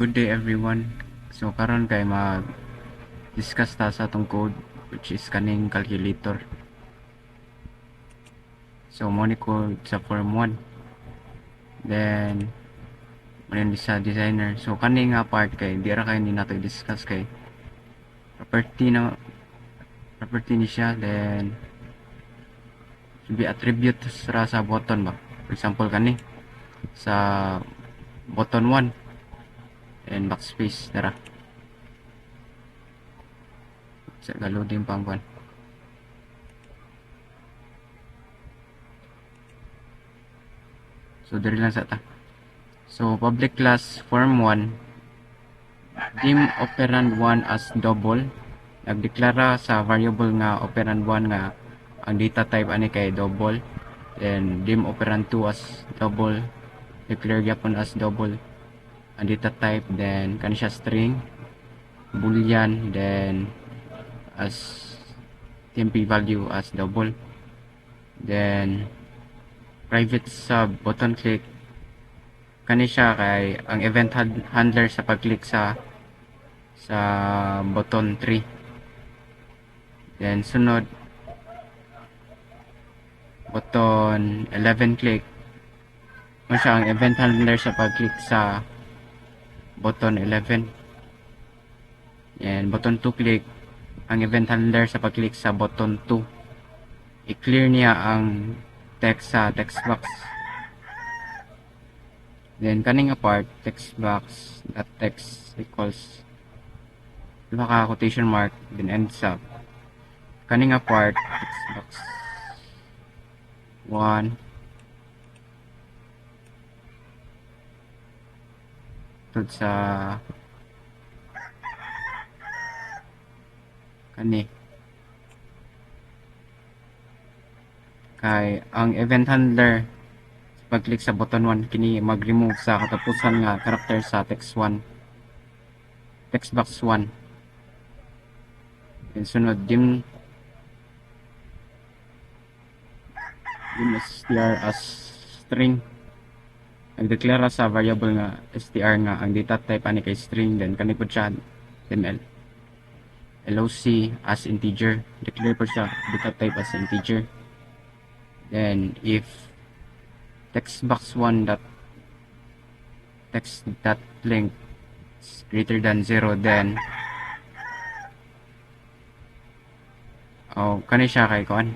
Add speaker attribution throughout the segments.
Speaker 1: Good day everyone. So karon kay mag-discuss ta sa atong code which is kaning calculator. So mo ni code sa form 1. Then mo sa designer. So kaning nga part kay di ra kay ni nato discuss kay property ni siya, then should be attributes ra sa button ba. For example kani sa button 1 and backspace dara. Sa loading pang kwan. So diri lang sa ta. So public class form 1 dim operand 1 as double. Nagdeklara sa variable nga operand 1 nga ang data type ani kay double. Then dim operand 2 as double. Declare gyapon as double ang data type. Then kani siya string, boolean, then as temp value as double. Then private sub button click kani siya kay ang event handler sa pag-click sa button 3. Then sunod button 11 click mo siya ang event handler sa pag-click sa button 11. And button 2 click ang event handler sa pag-click sa button 2. I-clear niya ang text sa text box. Then kaning part text box that text equals ka quotation mark, then ends up kaning part text box 1 tod sa kani kay ang event handler pag-click sa button 1 kini mag-remove sa katapusan nga character sa text box 1. And sunod dim str as string. Nagdeklara sa variable nga str nga ang data type ani kay string, then kani pud siya ml loc as integer. Declare po siya data type as integer. Then if text box 1 dot text dot length is greater than 0, then kani siya kay kuan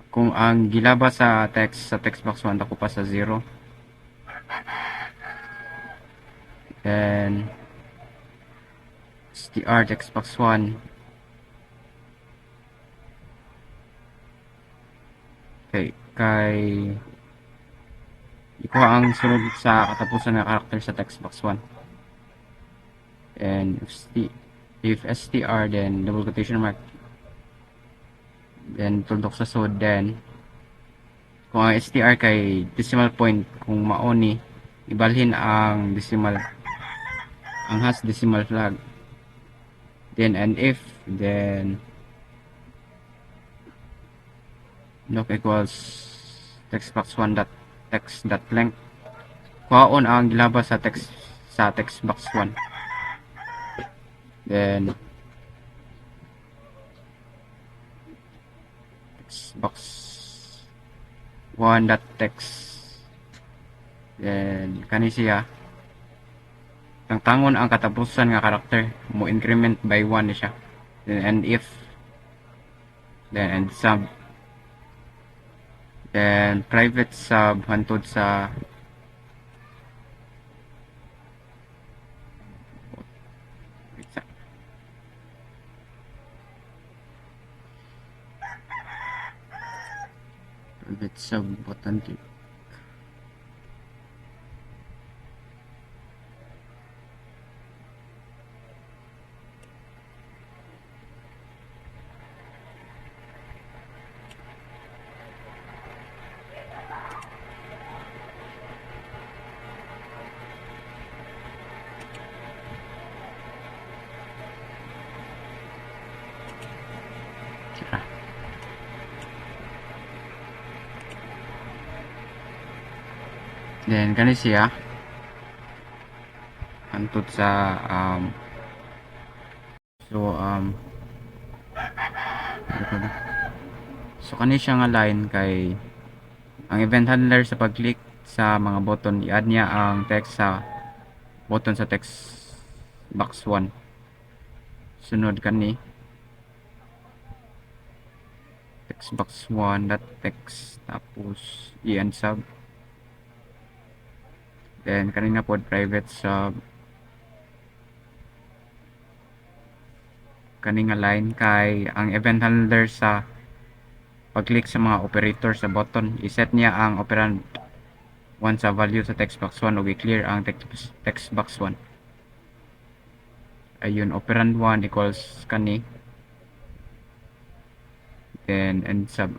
Speaker 1: kung ang gilabas sa text box 1 dako pa sa 0, then str text box 1 kay ikuha ang sunod sa katapusan nga character sa text box 1. And if str then double quotation mark, then tuldok sa sod, then kung ang str kay decimal point, kung maoni ibalhin ang decimal, ang has decimal flag. Then and if then look equals text box 1 dot text dot length, kuhaon ang gilabas sa text box 1. Then text box 1 dot text, then kani siya tangon ang katapusan nga character mo increment by 1 siya. Then and if, then and sub, then private sub hantod sa private sub button click. Then kani siya antud sa so so kani siya nga line kay ang event handler sa pag-click sa mga button i-add niya ang text sa button sa text box 1. Sunod kani text box 1 dot text tapos i-end sub, then kanina pod private sub kani nga line kay ang event handler sa pag-click sa mga operator sa button i-set niya ang operand 1 sa value sa text box 1 ug i-clear ang text box 1. Ayun, operand 1 equals kani, then end sub.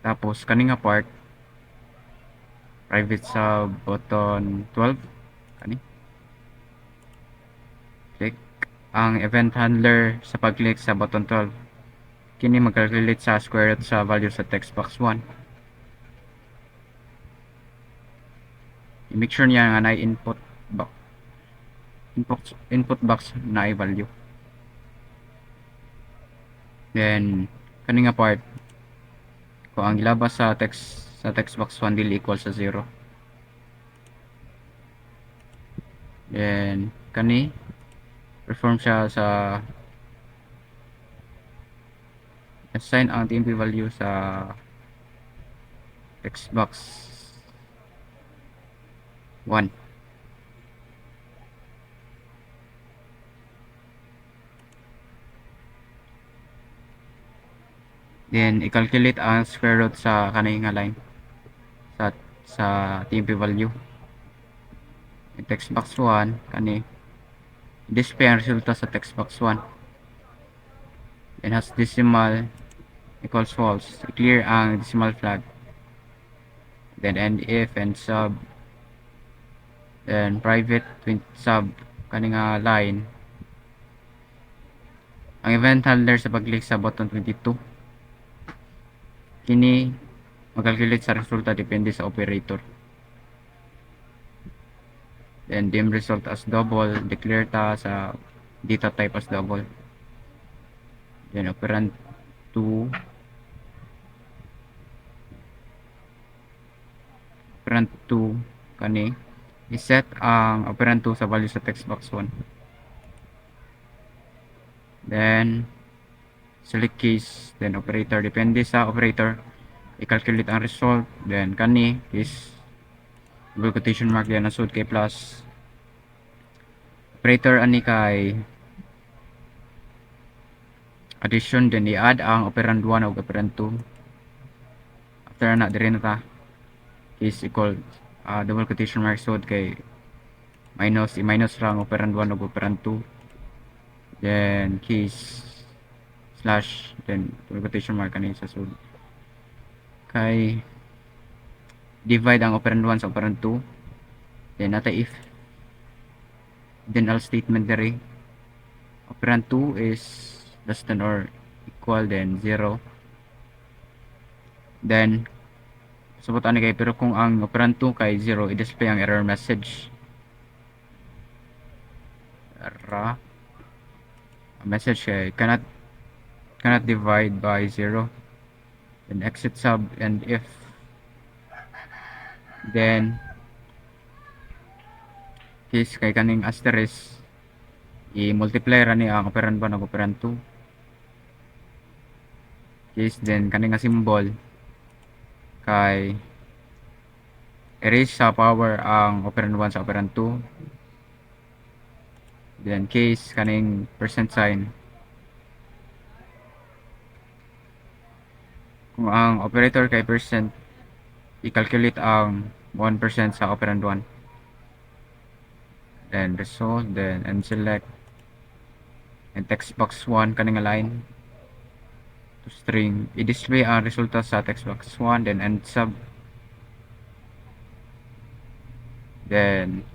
Speaker 1: Tapos kani nga part private sub button 12 kani click ang event handler sa pag-click sa button 12 kini mag-calculate sa square root sa value sa text box 1. I-make sure niya nga na input box na i-value. Then kani nga part kung ang ilabas sa text box 1 dili equal sa 0. Then kani perform siya sa assign ang TMP value sa text box 1. Then i-calculate ang square root sa kanay nga line sa TMP value. In text box 1 kani display ang resulta sa text box 1. Then has decimal equals false. I-clear ang decimal flag. Then end if and sub. Then private sub kani nga line. Ang event handler sa pag-click sa button 22 kini mag-calculate sa resulta depende sa operator. Then dim result as double, declare ta sa data type as double. Then operand 2 kani iset ang operand 2 sa value sa text box 1. Then select case, then operator depende sa operator i-calculate ang result. Then kani is double quotation mark yan nasud kay plus operator ani kay addition, then i-add ang operand 1 ug operand 2 after na dire na ta is equal double quotation mark sud kay minus i-minus lang operand 1 ug operand 2, then case slash then double quotation mark kanina sa sud kay divide ang operand 1 sa operand 2, then nata if then else statement dere operand 2 is less than or equal then 0, then sabot ani kay pero kung ang operand 2 kay 0 i-display ang error message kay cannot divide by 0, then exit sub and if, then case kay kaning asterisk i-multiply ra ni ang operand 1 ug operand 2 case, then kaning nga symbol kay erase sa power ang operand 1 sa operand 2, then case kaning percent sign kung ang operator kay percent i-calculate ang 1% sa operand 1, then result, then and select and text box 1 kaning nga line to string i-display ang resulta sa text box 1, then end sub, then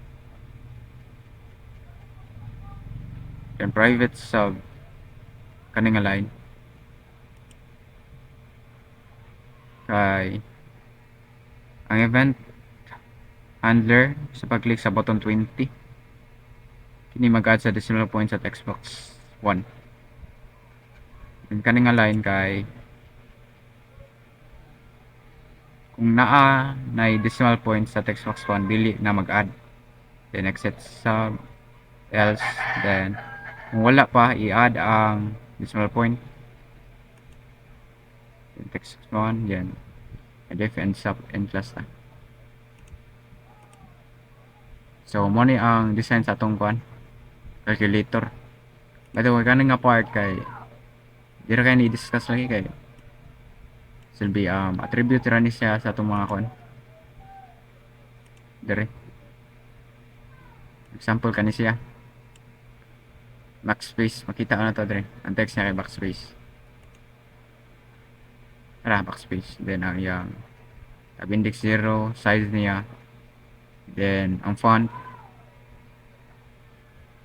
Speaker 1: private sub kaning nga line kay ang event handler sa pag-click sa button 20 kini mag-add sa decimal point sa textbox 1. Then kani nga line kay kung naa na decimal point sa textbox 1 dili na mag-add, then exit sub, else, then kung wala pa i-add ang decimal point, then textbox 1, then def and sub and class na. So mo ni ang design sa atong kuan calculator. By the way, kaning nga part kay dira kay ni discuss lagi kay silbi attribute ra ni siya sa atong mga kuan dire. Example kani siya backspace, makita ko na to dire ang text niya kay backspace, backspace, then ang yang tab index 0 size niya, then ang font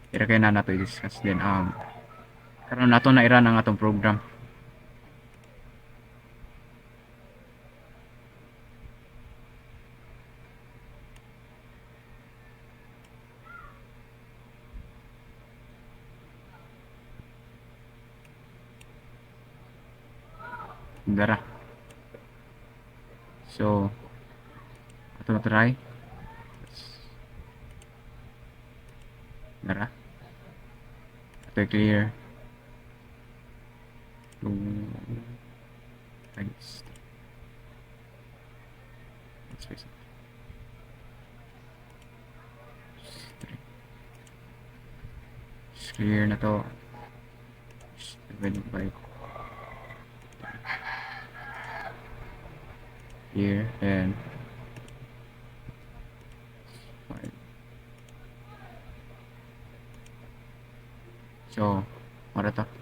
Speaker 1: dira kay na nato i-discuss, then karon nato na i-run ang atong program. Dara. So, ato na try. Dara. Ato clear. Thanks. Space. Clear na to. 75. Here and 5. So, para to.